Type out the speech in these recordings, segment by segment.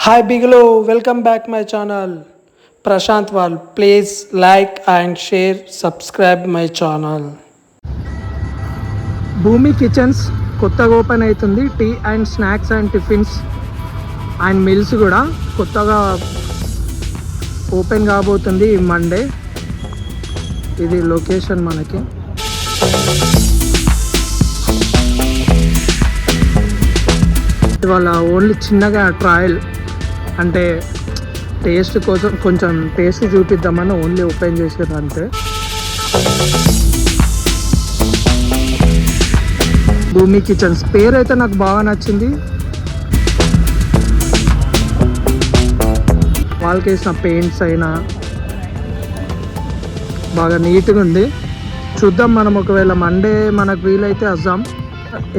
Hi Bigelow, welcome back my channel. Prashant Wal, please like and share, subscribe my channel. Bhoomi kitchens కొత్తగా open అవుతుంది. Tea and snacks and tiffins and meals కూడా కొత్తగా open కాబోతుంది ఈ Monday. ఇది location మనకి. ఇవాళ ఓన్లీ చిన్నగా ట్రయల్ అంటే టేస్ట్ కోసం కొంచెం టేస్ట్ చూపిద్దామని ఓన్లీ ఓపెన్ చేసారు అంతే. భూమి కిచెన్స్ పేరు అయితే నాకు బాగా నచ్చింది. వాళ్ళకి వేసిన పెయింట్స్ అయినా బాగా నీట్గా ఉంది. చూద్దాం మనం ఒకవేళ మండే మనకు వీలైతే వద్దాం.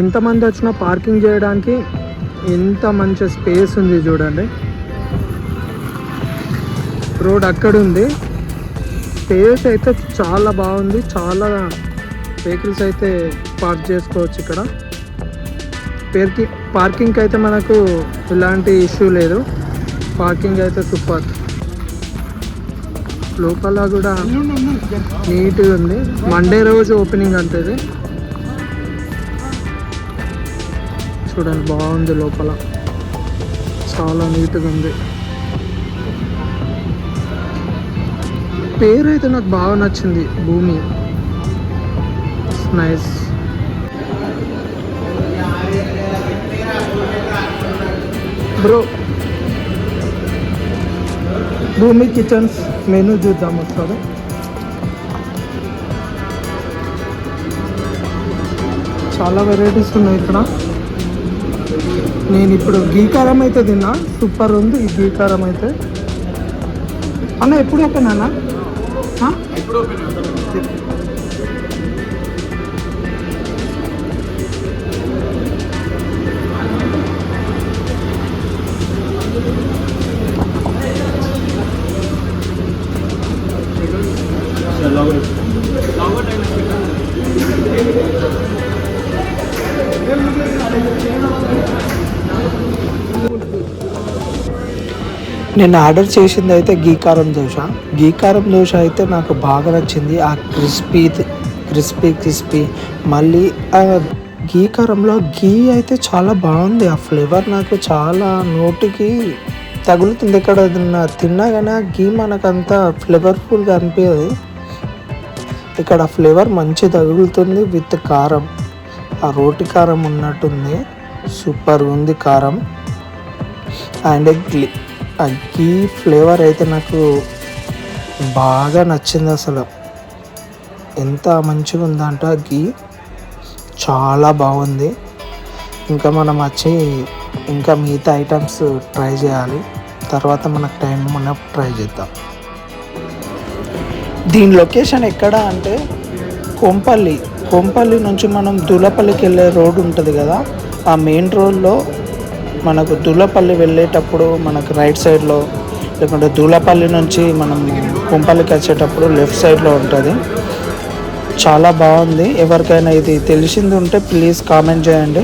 ఎంతమంది వచ్చినా పార్కింగ్ చేయడానికి ఎంత మంచి స్పేస్ ఉంది చూడండి. రోడ్ అక్కడ ఉంది. స్పేస్ అయితే చాలా బాగుంది. చాలా వెహికల్స్ అయితే పార్క్ చేసుకోవచ్చు ఇక్కడ. పార్కింగ్కి అయితే మనకు ఎలాంటి ఇష్యూ లేదు. పార్కింగ్ అయితే సూపర్. లోపల కూడా నీట్గా ఉంది. మండే రోజు ఓపెనింగ్ అంటే ఇది చూడండి, బాగుంది. లోపల చాలా నీట్గా ఉంది. పేరు అయితే నాకు బాగా నచ్చింది, భూమి. నైస్. బ్రో, భూమి కిచెన్స్ మెనూ చూద్దాం ఒకసారి. చాలా వెరైటీస్ ఉన్నాయి ఇక్కడ. నేను ఇప్పుడు గీకారం అయితే తిన్నా, సూపర్ ఉంది ఈ గీకారం అయితే. అన్న ఎప్పుడు ఓపెన్ అన్న? నేను ఆర్డర్ చేసింది అయితే గీకారం దోశ. గీకారం దోశ అయితే నాకు బాగా నచ్చింది. ఆ క్రిస్పీ మళ్ళీ ఆ గీకారంలో గీ అయితే చాలా బాగుంది. ఆ ఫ్లేవర్ నాకు చాలా నోటికి తగులుతుంది. ఎక్కడ తిన్నా కానీ ఆ గీ మనకంత ఫ్లేవర్ఫుల్గా అనిపించదు. ఇక్కడ ఫ్లేవర్ మంచి తగులుతుంది విత్ కారం. ఆ రోటి కారం ఉన్నట్టుంది. సూపర్ ఉంది కారం. అండ్ ఆ గీ ఫ్లేవర్ అయితే నాకు బాగా నచ్చింది. అసలు ఎంత మంచిగా ఉందంటే ఆ గీ చాలా బాగుంది. ఇంకా మనం వచ్చి ఇంకా మిగతా ఐటమ్స్ ట్రై చేయాలి. తర్వాత మనకు టైం ఉన్నప్పుడు ట్రై చేద్దాం. దీని లొకేషన్ ఎక్కడ అంటే కొంపల్లి నుంచి మనం దూలపల్లికి వెళ్ళే రోడ్ ఉంటుంది కదా, ఆ మెయిన్ రోడ్లో మనకు దూలపల్లి వెళ్ళేటప్పుడు మనకు రైట్ సైడ్లో, లేకుంటే దూలపల్లి నుంచి మనం కొంపల్లికి వచ్చేటప్పుడు లెఫ్ట్ సైడ్లో ఉంటుంది. చాలా బాగుంది. ఎవరికైనా ఇది తెలిసింది ఉంటే ప్లీజ్ కామెంట్ చేయండి.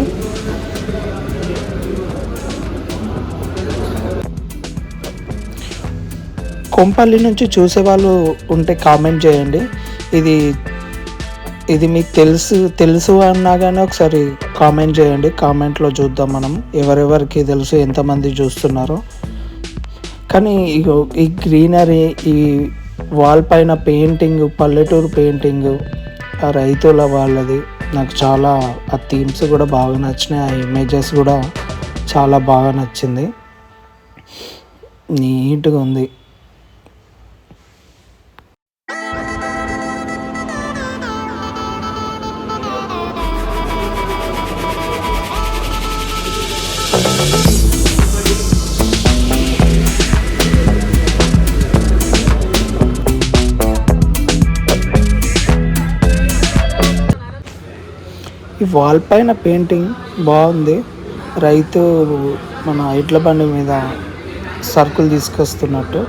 కొంపల్లి నుంచి చూసేవాళ్ళు ఉంటే కామెంట్ చేయండి. ఇది మీకు తెలుసు అన్నా కానీ ఒకసారి కామెంట్ చేయండి. కామెంట్లో చూద్దాం మనం ఎవరెవరికి తెలుసు, ఎంతమంది చూస్తున్నారో. కానీ ఈ గ్రీనరీ, ఈ వాల్ పైన పెయింటింగ్, పల్లెటూరు పెయింటింగ్, ఆ రైతుల వాళ్ళది నాకు చాలా, ఆ థీమ్స్ కూడా బాగా నచ్చినాయి. ఆ ఇమేజెస్ కూడా చాలా బాగా నచ్చింది. నీట్గా ఉంది. ఈ వాల్ పైన పెయింటింగ్ బాగుంది. రైతు మన ఎడ్ల బండి మీద సరుకులు తీసుకొస్తున్నట్టు.